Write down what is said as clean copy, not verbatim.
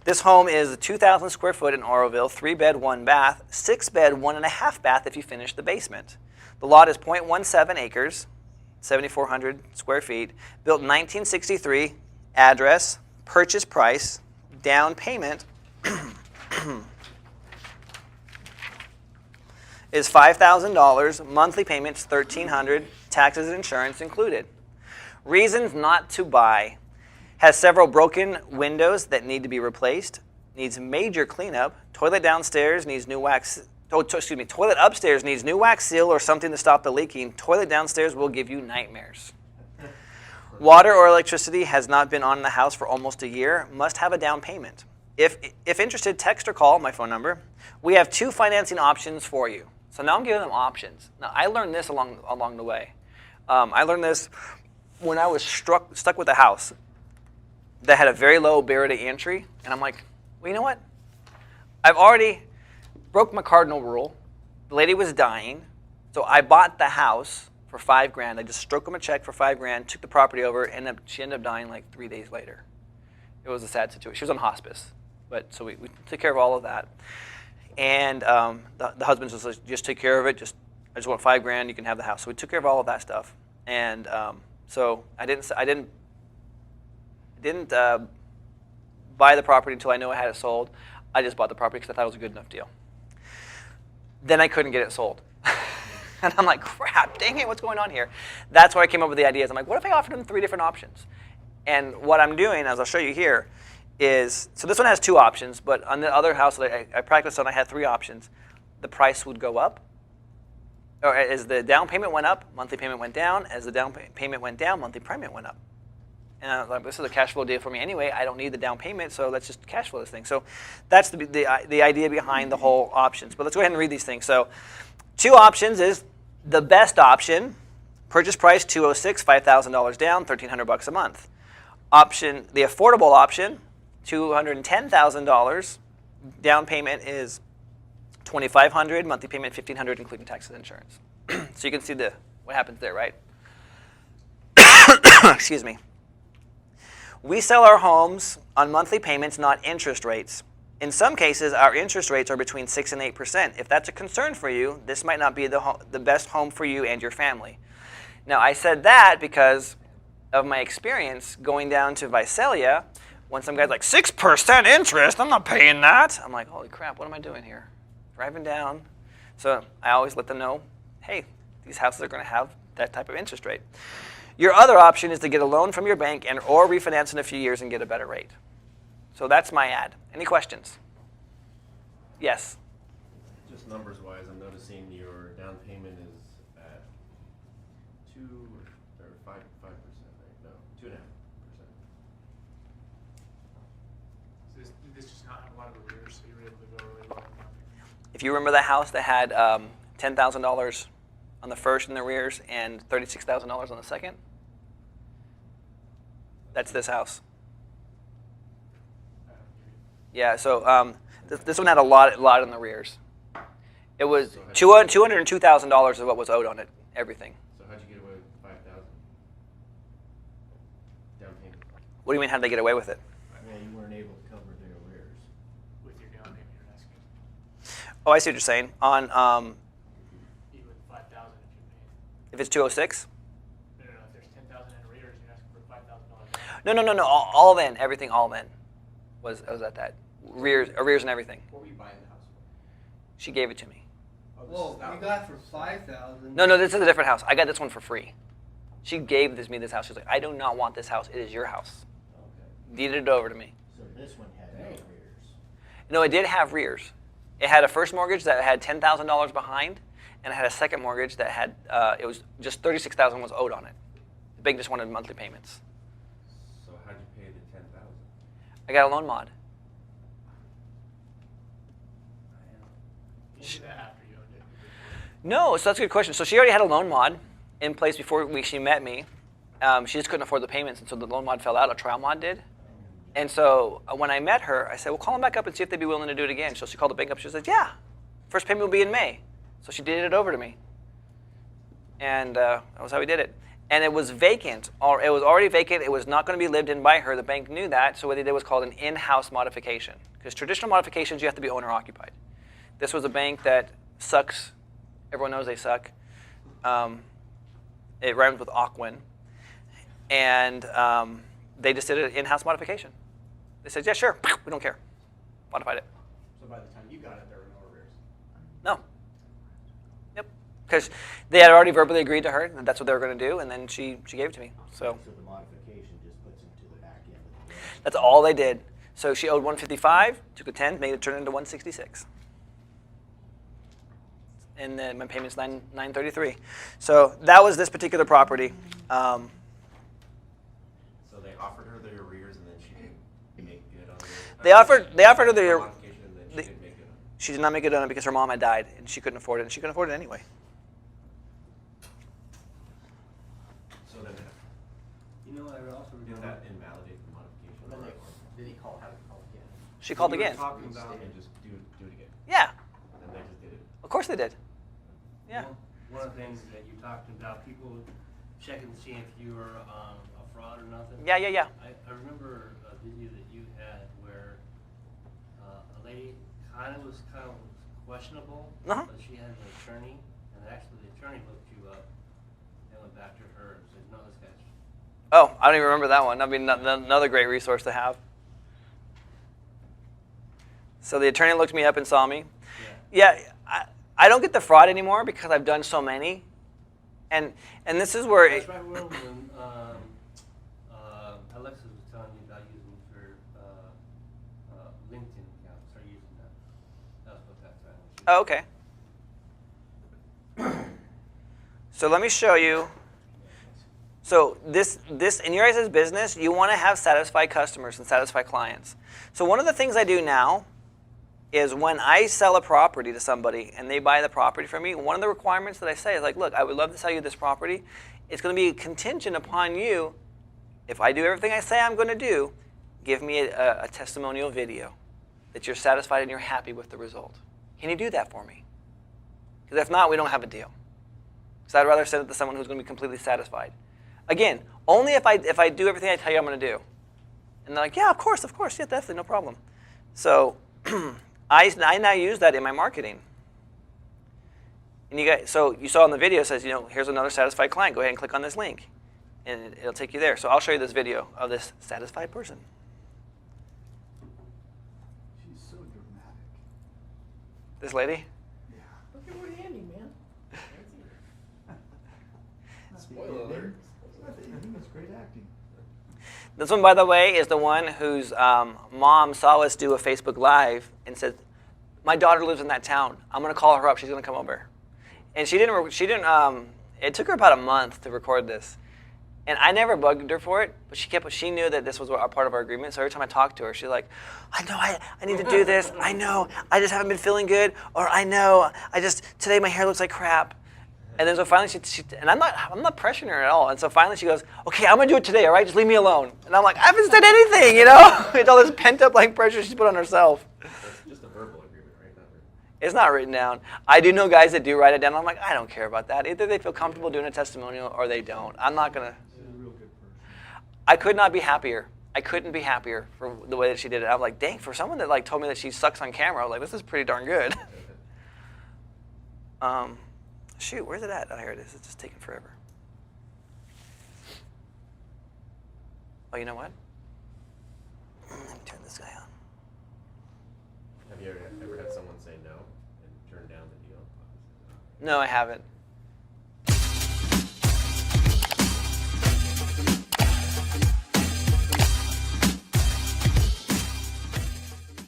This home is 2,000 square foot in Oroville, 3-bed, 1-bath, 6-bed, 1.5 bath if you finish the basement. The lot is 0.17 acres, 7,400 square feet, built in 1963, address, purchase price, down payment is $5,000, monthly payments $1,300, taxes and insurance included. Reasons not to buy. Has several broken windows that need to be replaced, needs major cleanup, toilet downstairs needs new wax, toilet upstairs needs new wax seal or something to stop the leaking, toilet downstairs will give you nightmares. Water or electricity has not been on in the house for almost a year, must have a down payment. If interested, text or call my phone number. We have 2 financing options for you. So now I'm giving them options. Now I learned this along the way. I learned this when I was stuck with a house that had a very low barrier to entry, and I'm like, well, you know what? I've already broke my cardinal rule. The lady was dying, so I bought the house for $5,000. I just stroked them a check for $5,000, took the property over, and she ended up dying like 3 days later. It was a sad situation. She was on hospice, but so we took care of all of that. And the husband was like, just take care of it. I just want $5,000. You can have the house. So we took care of all of that stuff. And so I didn't buy the property until I knew I had it sold. I just bought the property because I thought it was a good enough deal. Then I couldn't get it sold. And I'm like, crap, dang it, what's going on here? That's where I came up with the ideas. I'm like, what if I offered them 3 different options? And what I'm doing, as I'll show you here, is, so this one has 2 options, but on the other house that I practiced on, I had 3 options. The price would go up. Or as the down payment went up, monthly payment went down. As the down payment went down, monthly payment went up. And I was like, this is a cash flow deal for me anyway. I don't need the down payment, so let's just cash flow this thing. So that's the idea behind the whole options. But let's go ahead and read these things. So 2 options is the best option. Purchase price $206, $5,000 down, $1,300 a month. Option, the affordable option, $210,000. Down payment is $2,500, monthly payment $1,500, including taxes and insurance. So you can see what happens there, right? Excuse me. We sell our homes on monthly payments, not interest rates. In some cases, our interest rates are between 6% and 8%. If that's a concern for you, this might not be the best home for you and your family. Now, I said that because of my experience going down to Visalia, when some guy's like, 6% interest, I'm not paying that. I'm like, holy crap, what am I doing here? Driving down. So I always let them know, hey, these houses are going to have that type of interest rate. Your other option is to get a loan from your bank or refinance in a few years and get a better rate. So that's my ad. Any questions? Yes? Just numbers-wise, I'm noticing your down payment is at 2 or 5%, right? No, 2.5%. So this does not have a lot of arrears, so you were able to go really well. If you remember the house that had $10,000 on the first in the arrears and $36,000 on the second, that's this house. Yeah, so this one had a lot in the arrears. It was $202,000 is what was owed on it, everything. So how'd you get away with $5,000 down payment? What do you mean, how did they get away with it? Yeah, you weren't able to cover the arrears. With your down payment, you're asking. Oh, I see what you're saying. On Even with $5,000 if you paid. if it's 206? No. If there's $10,000 in arrears, you're asking for $5,000. No. All in, everything all in was at that. Arrears and everything. What were you buying the house for? She gave it to me. Well, you got for $5,000. No, this is a different house. I got this one for free. She gave me this house. She's like, I do not want this house. It is your house. Okay. Deeded it over to me. So this one had no arrears. No, it did have arrears. It had a first mortgage that had $10,000 behind, and it had a second mortgage that had it was just $36,000 was owed on it. The bank just wanted monthly payments. So how'd you pay the $10,000? I got a loan mod. You did that after you owned it. No, so that's a good question. So she already had a loan mod in place before she met me. She just couldn't afford the payments, and so the loan mod fell out. A trial mod did. And so when I met her, I said, well, call them back up and see if they'd be willing to do it again. So she called the bank up. She said, yeah, first payment will be in May. So she did it over to me. And that was how we did it. And it was vacant, or it was already vacant. It was not going to be lived in by her. The bank knew that, so what they did was called an in-house modification. Because traditional modifications, you have to be owner-occupied. This was a bank that sucks. Everyone knows they suck. It rhymes with Aquin. And they just did an in-house modification. They said, yeah, sure, we don't care. Modified it. So by the time you got it, there were no arrears. No. Yep. Because they had already verbally agreed to her that that's what they were going to do, and then she gave it to me. So So the modification just puts it to the back end of the loan. that's all they did. So she owed 155, took a 10, made it turn into 166. And then my payment's 933. So that was this particular property. So they offered her the arrears and then she didn't make good on it? They offered her the modification and then she didn't make good on it? She did not make it on it because her mom had died and she couldn't afford it, and she couldn't afford it anyway. So then You know, I also did that invalidate the modification? Then or- did he call, have it call again? She called You were again. talking about and just do it again, Yeah, and they just did it? of course they did. Yeah. One of the things that you talked about, people checking to see if you were a fraud or nothing. Yeah. I remember a video that you had where a lady kind of was questionable, Uh-huh. but she had an attorney, and actually the attorney looked you up and went back to her and said, no, this guy's. Oh, I don't even remember that one. That'd be another great resource to have. So the attorney looked me up and saw me. Yeah. Yeah, I don't get the fraud anymore because I've done so many. And this is where That's right when Alexis was telling you about using for LinkedIn account, start using that. That's what that's at. Oh, okay. So let me show you. So this in your guys' business, you want to have satisfied customers and satisfied clients. So one of the things I do now is when I sell a property to somebody and they buy the property from me, one of the requirements that I say is like, look, I would love to sell you this property. It's going to be contingent upon you, if I do everything I say I'm going to do, give me a testimonial video that you're satisfied and you're happy with the result. Can you do that for me? Because if not, we don't have a deal. Because I'd rather send it to someone who's going to be completely satisfied. Again, only if I do everything I tell you I'm going to do. And they're like, yeah, of course, yeah, definitely, no problem. So I now use that in my marketing. And you guys, so you saw in the video, it says, here's another satisfied client. Go ahead and click on this link, and it'll take you there. So I'll show you this video of this satisfied person. She's so dramatic. This lady. Yeah. Look at what Andy, man. Spoiler alert. Not the ending, it's great acting. This one, by the way, is the one whose mom saw us do a Facebook Live and said, my daughter lives in that town. I'm going to call her up. She's going to come over. And she didn't, it took her about a month to record this. And I never bugged her for it, but she knew that this was a part of our agreement. So every time I talked to her, she's like, I know I need to do this. I know, I just haven't been feeling good. Or I know, today my hair looks like crap. And then so finally and I'm not pressuring her at all. And so finally she goes, okay, I'm gonna do it today, all right? Just leave me alone. And I'm like, I haven't said anything, It's all this pent up pressure she's put on herself. That's just a verbal agreement, right? Not written. It's not written down. I do know guys that do write it down. I'm like, I don't care about that. Either they feel comfortable doing a testimonial or they don't. I'm not gonna. She's a real good person. I could not be happier. I couldn't be happier for the way that she did it. I'm like, dang, for someone that told me that she sucks on camera, I was like, this is pretty darn good. Shoot, where's it at? Oh, here it is. It's just taking forever. Oh, you know what? Let me turn this guy on. Have you ever had someone say no and turn down the deal? No, I haven't.